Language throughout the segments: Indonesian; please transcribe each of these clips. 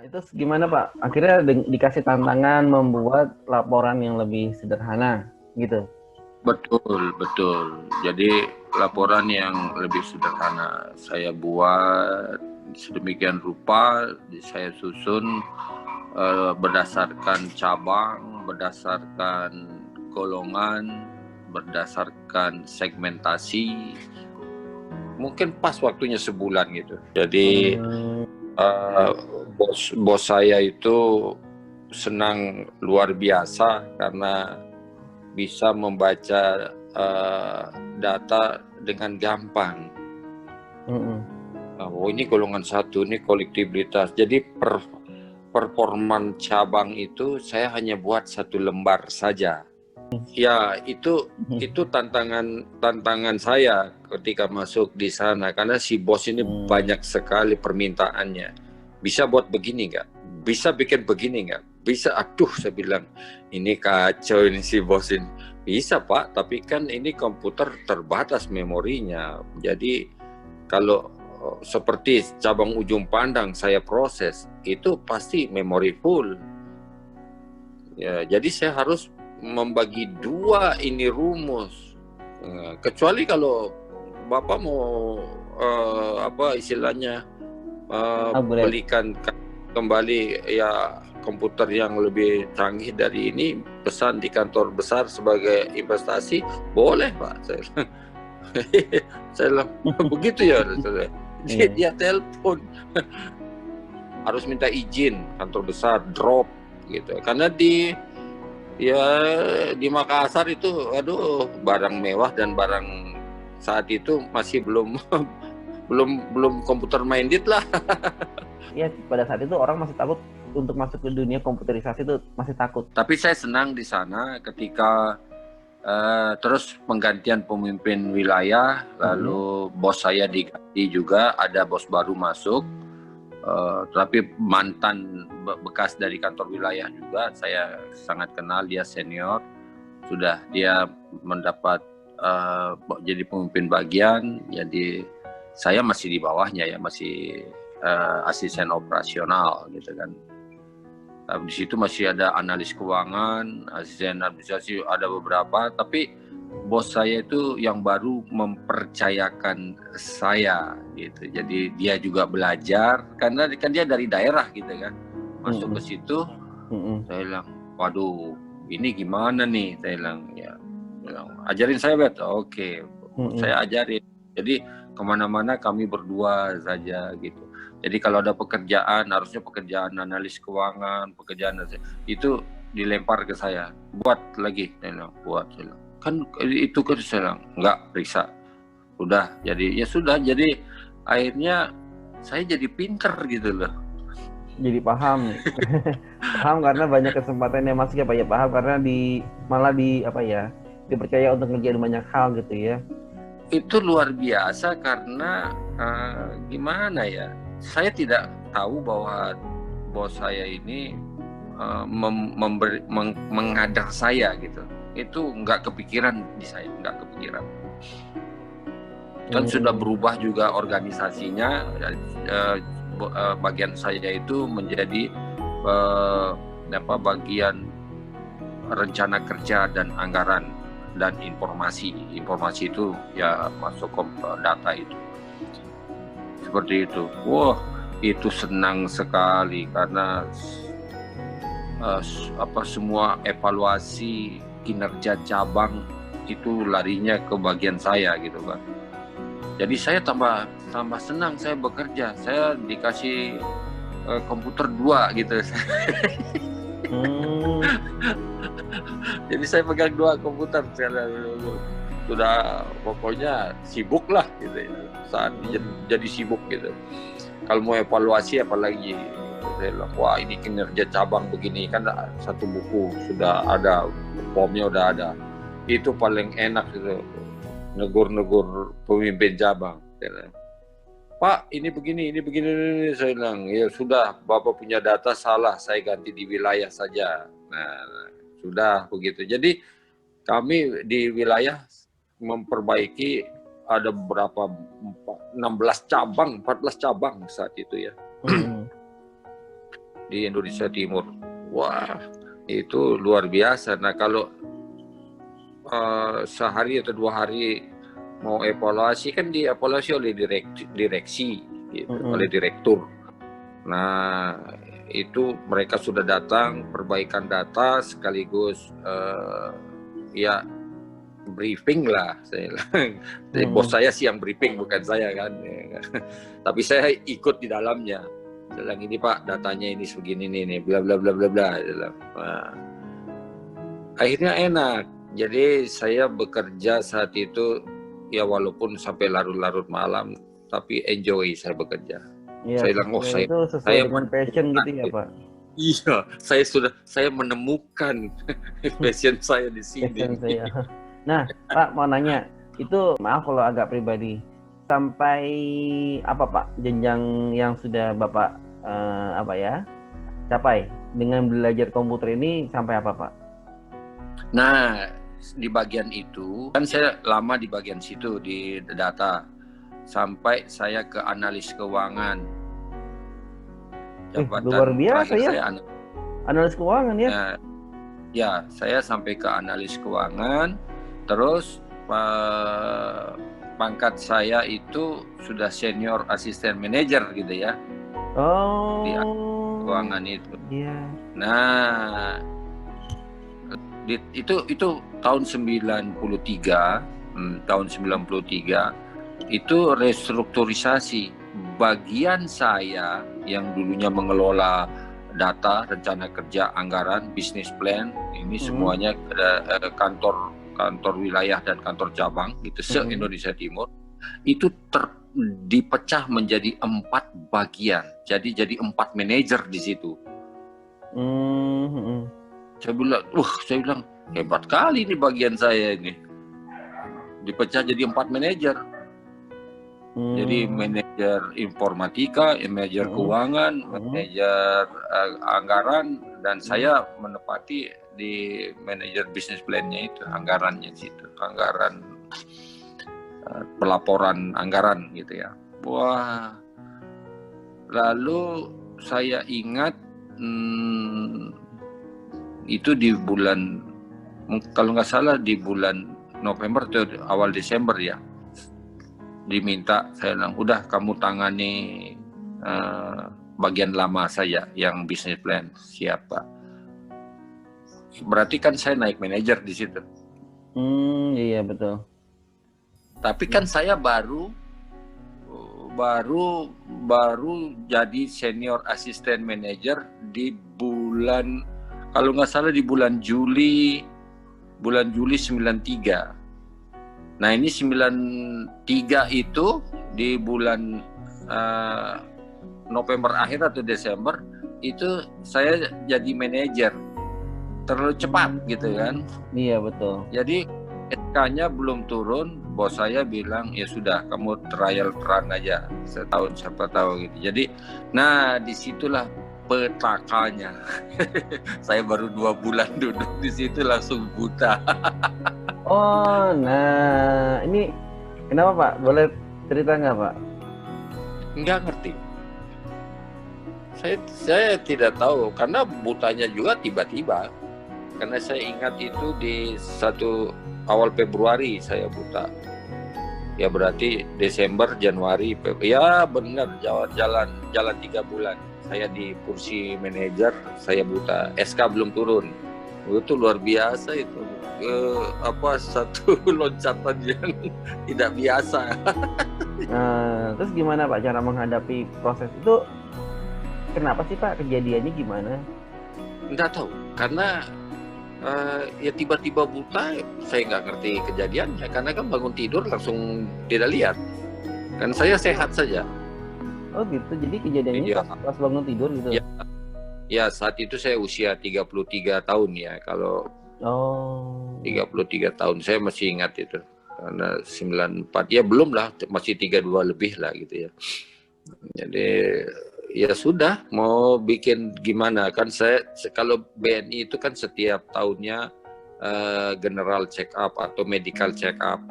Nah, itu gimana Pak? Akhirnya dikasih tantangan membuat laporan yang lebih sederhana, gitu. Betul, betul. Jadi laporan yang lebih sederhana saya buat sedemikian rupa, saya susun berdasarkan cabang, berdasarkan golongan, berdasarkan segmentasi. Mungkin pas waktunya sebulan gitu. Jadi uh, bos saya itu senang luar biasa karena bisa membaca data dengan gampang. Oh, ini golongan satu, ini kolektibilitas. Jadi performan cabang itu saya hanya buat satu lembar saja. Ya, itu tantangan saya ketika masuk di sana karena si bos ini banyak sekali permintaannya. Bisa buat begini nggak? Bisa bikin begini nggak? Bisa, aduh saya bilang ini kacau ini si bos ini. Bisa Pak, tapi kan ini komputer terbatas memorinya. Jadi kalau seperti cabang ujung pandang saya proses, itu pasti memori full. Ya, jadi saya harus membagi dua ini rumus. Kecuali kalau Bapak mau apa istilahnya belikan kembali ya komputer yang lebih canggih dari ini, pesan di kantor besar sebagai investasi, boleh Pak. Saya begitu ya. Dia telepon harus minta izin kantor besar drop gitu, karena di Makassar itu aduh barang mewah dan barang saat itu masih belum komputer minded lah. Iya, pada saat itu orang masih takut untuk masuk ke dunia komputerisasi, itu masih takut. Tapi saya senang di sana ketika terus penggantian pemimpin wilayah, lalu bos saya diganti juga, ada bos baru masuk, tapi mantan bekas dari kantor wilayah juga, saya sangat kenal, dia senior, sudah dia mendapat jadi pemimpin bagian, jadi saya masih di bawahnya ya, masih asisten operasional gitu kan. Di situ masih ada analis keuangan, asisten administrasi, ada beberapa, tapi bos saya itu yang baru mempercayakan saya gitu. Jadi dia juga belajar karena kan dia dari daerah gitu kan. Masuk ke situ, saya bilang, waduh, ini gimana nih? Saya bilang, ya, ajarin saya Bet. Oke, saya ajarin. Jadi kemana-mana kami berdua saja gitu. Jadi kalau ada pekerjaan, harusnya pekerjaan analis keuangan, pekerjaan itu dilempar ke saya. Buat lagi, saya bilang, buat. Saya bilang, kan itu kan saya bilang, enggak, periksa. Udah, jadi ya sudah. Jadi akhirnya saya jadi pinter gitu loh. Jadi paham. Paham karena banyak kesempatan yang masuk ya Pak ya. Paham karena malah dipercaya untuk ngerjain banyak hal gitu ya. Itu luar biasa karena gimana ya, saya tidak tahu bahwa bos saya ini mengadar saya gitu. Itu nggak kepikiran di saya, nggak kepikiran. Kan sudah berubah juga organisasinya, bagian saya itu menjadi bagian rencana kerja dan anggaran dan informasi itu ya masuk ke data itu, seperti itu. Wah, itu senang sekali karena semua evaluasi kinerja cabang itu larinya ke bagian saya gitu kan. Jadi saya tambah senang saya bekerja. Saya dikasih komputer 2 gitu. Jadi saya pegang 2 komputer, sudah pokoknya sibuk lah gitu ya. Saat jadi sibuk gitu. Kalau mau evaluasi apalagi, saya bilang, wah ini kinerja cabang begini, kan satu buku sudah ada, formnya udah ada. Itu paling enak gitu, negur pemimpin cabang. Pak, ini begini, saya bilang, ya sudah, Bapak punya data salah, saya ganti di wilayah saja. Nah, sudah begitu. Jadi kami di wilayah memperbaiki ada berapa 16 cabang, 14 cabang saat itu ya. di Indonesia Timur. Wah, itu luar biasa. Nah, kalau sehari atau 2 hari mau evaluasi kan dievaluasi oleh direksi gitu, oleh direktur. Nah, itu mereka sudah datang perbaikan data sekaligus ya briefing lah saya. Bos saya sih yang briefing, bukan saya kan. Tapi saya ikut di dalamnya. Saya bilang, ini Pak, datanya ini segini nih, bla bla bla bla bla. Nah, akhirnya enak. Jadi saya bekerja saat itu ya walaupun sampai larut-larut malam, tapi enjoy saya bekerja. Iya, Saya bilang, itu sesuai dengan passion gitu ya Pak. Iya, saya menemukan passion saya di sini. Passion saya. Nah, Pak mau nanya, itu maaf kalau agak pribadi, sampai apa Pak jenjang yang sudah Bapak capai dengan belajar komputer ini sampai apa Pak? Nah, di bagian itu kan saya lama di bagian situ di data sampai saya ke analis keuangan. Luar biasa ya. Saya analis keuangan ya. Ya, saya sampai ke analis keuangan, terus pangkat saya itu sudah senior asisten manajer gitu ya. Di keuangan itu. Iya. Nah, itu tahun 93, itu restrukturisasi. Bagian saya yang dulunya mengelola data, rencana kerja, anggaran, bisnis plan, ini semuanya ada kantor wilayah dan kantor cabang gitu se-Indonesia Timur, itu dipecah menjadi 4 bagian. Jadi 4 manajer di situ. Saya bilang hebat kali ini bagian saya ini. Dipecah jadi 4 manajer. Jadi manajer informatika, manajer keuangan, manajer anggaran, dan saya menepati di manajer bisnis plan-nya itu, anggarannya situ, anggaran pelaporan anggaran gitu ya. Wah, lalu saya ingat itu di bulan, kalau nggak salah di bulan November atau awal Desember ya, diminta, saya bilang udah kamu tangani bagian lama saya yang bisnis plan. Siapa? Berarti kan saya naik manajer di situ. Iya betul. Tapi kan saya baru jadi senior asisten manajer di bulan, kalau nggak salah di bulan Juli 93. Nah ini 93 itu di bulan November akhir atau Desember itu saya jadi manajer. Terlalu cepat gitu kan. Iya betul. Jadi SK-nya belum turun, bos saya bilang ya sudah kamu trial run aja setahun siapa tahu gitu. Jadi nah disitulah petakannya. Saya baru 2 bulan duduk di situ langsung buta. Oh, nah ini kenapa Pak? Boleh cerita nggak Pak? Nggak ngerti. Saya tidak tahu karena butanya juga tiba-tiba. Karena saya ingat itu di awal Februari saya buta. Ya berarti Desember, Januari, ya benar jalan 3 bulan. Saya di kursi manajer, saya buta. SK belum turun. Itu luar biasa itu. Satu loncatan yang tidak biasa. Nah, terus gimana Pak cara menghadapi proses itu? Kenapa sih Pak kejadiannya gimana? Nggak tahu, karena ya tiba-tiba buta, saya nggak ngerti kejadiannya. Karena kan bangun tidur langsung tidak lihat. Kan saya sehat saja. Oh gitu, jadi kejadiannya Ya. pas bangun tidur gitu? Ya saat itu saya usia 33 tahun ya. Kalau 33 tahun saya masih ingat itu. Karena 94, ya belum lah, masih 32 lebih lah gitu ya. Jadi ya sudah, mau bikin gimana kan. Saya kalau BNI itu kan setiap tahunnya general check up atau medical check up.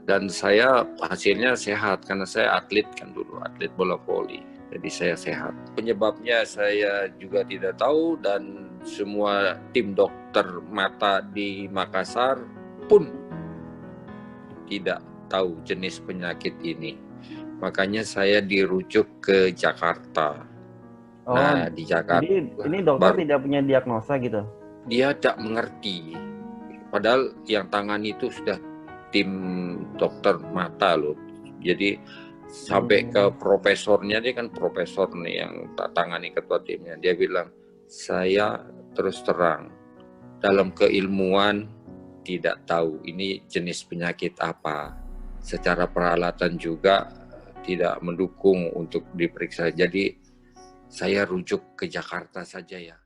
Dan saya hasilnya sehat karena saya atlet kan dulu, atlet bola voli. Jadi saya sehat. Penyebabnya saya juga tidak tahu dan semua tim dokter mata di Makassar pun tidak tahu jenis penyakit ini. Makanya saya dirujuk ke Jakarta. Oh, Nah, di Jakarta jadi ini dokter baru tidak punya diagnosa gitu. dia tidak mengerti. Padahal yang tangani itu sudah tim dokter mata loh. Jadi sampai ke profesornya, dia kan profesor nih yang tangani ketua timnya. Dia bilang, saya terus terang dalam keilmuan tidak tahu ini jenis penyakit apa. Secara peralatan juga tidak mendukung untuk diperiksa. Jadi saya rujuk ke Jakarta saja ya.